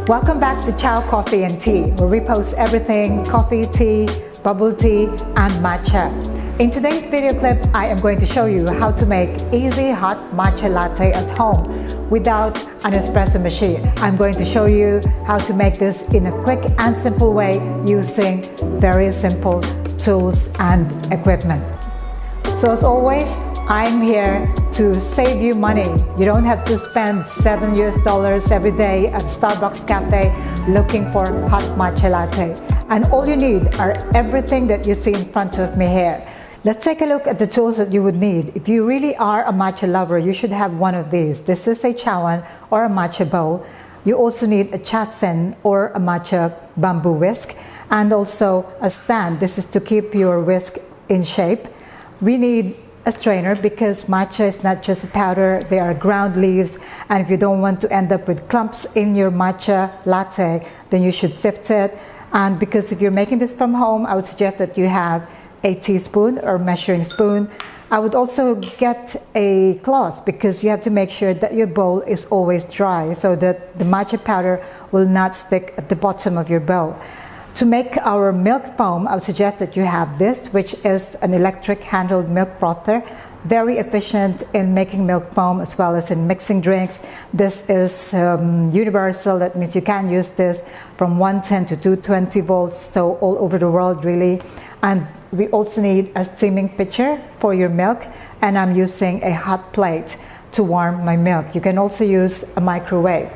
Welcome back to Chow Coffee and Tea, where we post everything coffee, tea, bubble tea, and matcha. In today's video clip, I am going to show you how to make easy hot matcha latte at home without an espresso machine. I'm going to show you how to make this in a quick and simple way using very simple tools and equipment. So as always, I'm here to save you money. You don't have to spend $7 every day at Starbucks cafe looking for hot matcha latte. And all you need are everything that you see in front of me here. Let's take a look at the tools that you would need. If you really are a matcha lover, you should have one of these. This is a chawan or a matcha bowl. You also need a chatsen or a matcha bamboo whisk, and also a stand. This is to keep your whisk in shape. We need a strainer because matcha is not just a powder, they are ground leaves, and if you don't want to end up with clumps in your matcha latte, then you should sift it. And because if you're making this from home, I would suggest that you have a teaspoon or measuring spoon. I would also get a cloth because you have to make sure that your bowl is always dry so that the matcha powder will not stick at the bottom of your bowl. To make our milk foam, I would suggest that you have this, which is an electric handheld milk frother. Very efficient in making milk foam as well as in mixing drinks. This is universal. That means you can use this from 110 to 220 volts, so all over the world really. And we also need a steaming pitcher for your milk, and I'm using a hot plate to warm my milk. You can also use a microwave.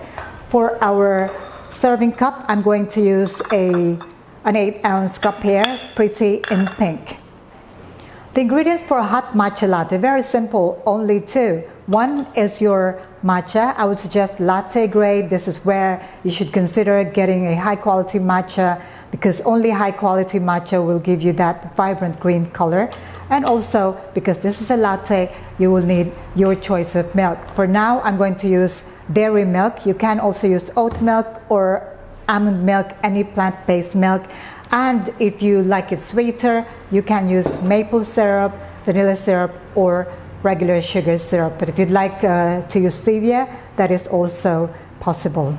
For our serving cup, I'm going to use an 8-ounce cup here, pretty in pink. The ingredients for a hot matcha latte, very simple, only two. One is your matcha. I would suggest latte grade. This is where you should consider getting a high quality matcha because only high quality matcha will give you that vibrant green color. And also, because this is a latte, you will need your choice of milk. For now, I'm going to use dairy milk. You can also use oat milk or almond milk, any plant-based milk. And if you like it sweeter, you can use maple syrup, vanilla syrup, or regular sugar syrup. But if you'd like to use stevia, that is also possible.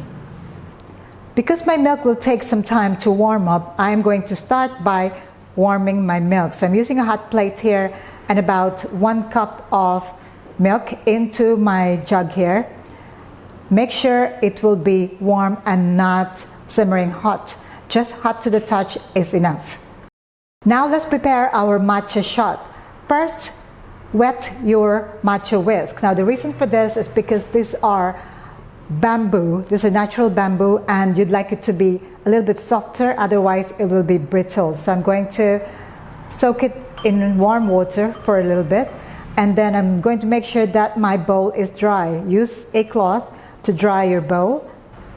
Because my milk will take some time to warm up, I'm going to start by warming my milk. So I'm using a hot plate here and about 1 cup of milk into my jug here. Make sure it will be warm and not simmering hot. Just hot to the touch is enough. Now let's prepare our matcha shot. First, wet your matcha whisk. Now the reason for this is because these are bamboo. This is natural bamboo and you'd like it to be a little bit softer, otherwise it will be brittle. So I'm going to soak it in warm water for a little bit, and then I'm going to make sure that my bowl is dry. Use a cloth to dry your bowl.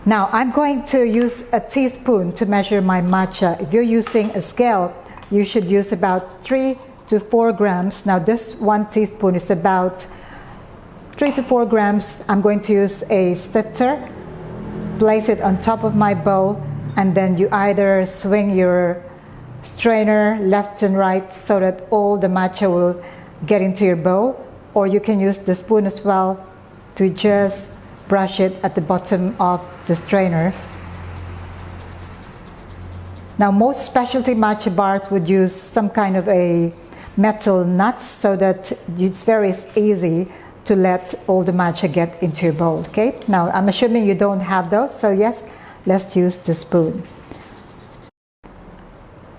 Now I'm going to use a teaspoon to measure my matcha. If you're using a scale, you should use about 3 to 4 grams. Now this 1 teaspoon is about 3 to 4 grams. I'm going to use a sifter, place it on top of my bowl, and then you either swing your strainer left and right so that all the matcha will get into your bowl, or you can use the spoon as well to just brush it at the bottom of the strainer. Now most specialty matcha bars would use some kind of a metal nut so that it's very easy to let all the matcha get into your bowl. Okay, now I'm assuming you don't have those, so yes, let's use the spoon.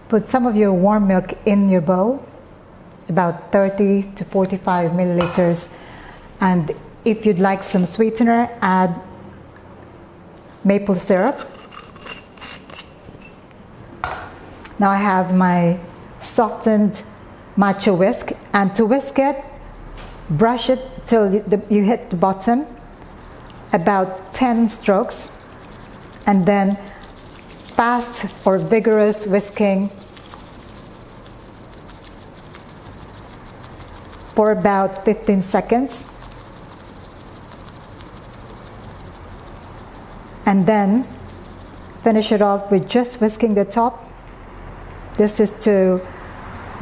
Put some of your warm milk in your bowl, about 30 to 45 milliliters, and if you'd like some sweetener, add maple syrup. Now I have my softened matcha whisk, and to whisk it, brush it till you hit the bottom, about 10 strokes, and then fast or vigorous whisking for about 15 seconds. And then finish it off with just whisking the top. This is to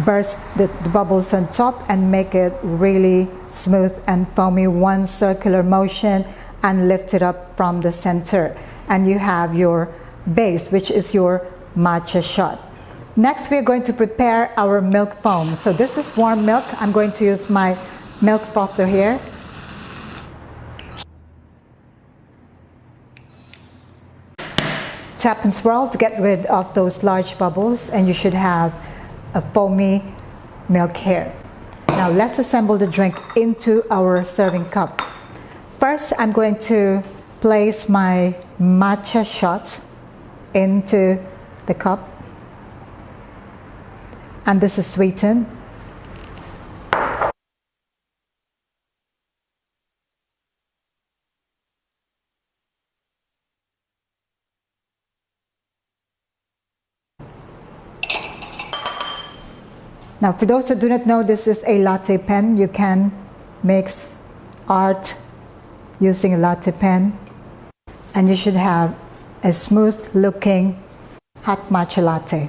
burst the bubbles on top and make it really smooth and foamy. One circular motion and lift it up from the center. and you have your base, which is your matcha shot. Next, we're going to prepare our milk foam. So this is warm milk. I'm going to use my milk frother here. Tap and swirl to get rid of those large bubbles, and you should have a foamy milk here. Now let's assemble the drink into our serving cup. First, I'm going to place my matcha shots into the cup, and this is sweetened. Now, for those that do not know, this is a latte pen. You can make art using a latte pen, and you should have a smooth looking hot matcha latte.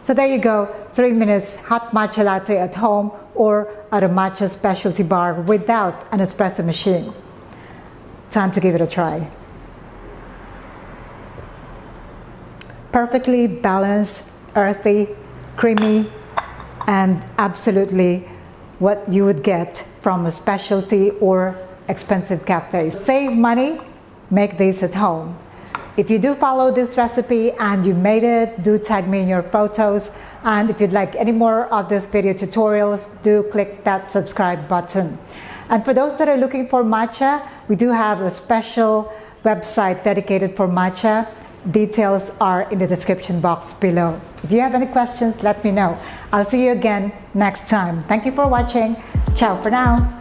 So there you go, 3 minutes hot matcha latte at home or at a matcha specialty bar without an espresso machine. Time to give it a try. Perfectly balanced, earthy, creamy, and absolutely what you would get from a specialty or expensive cafe. Save money, make these at home. If you do follow this recipe and you made it, do tag me in your photos. And if you'd like any more of these video tutorials, do click that subscribe button. And for those that are looking for matcha, we do have a special website dedicated for matcha. Details are in the description box below. If you have any questions, let me know. I'll see you again next time. Thank you for watching. Ciao for now.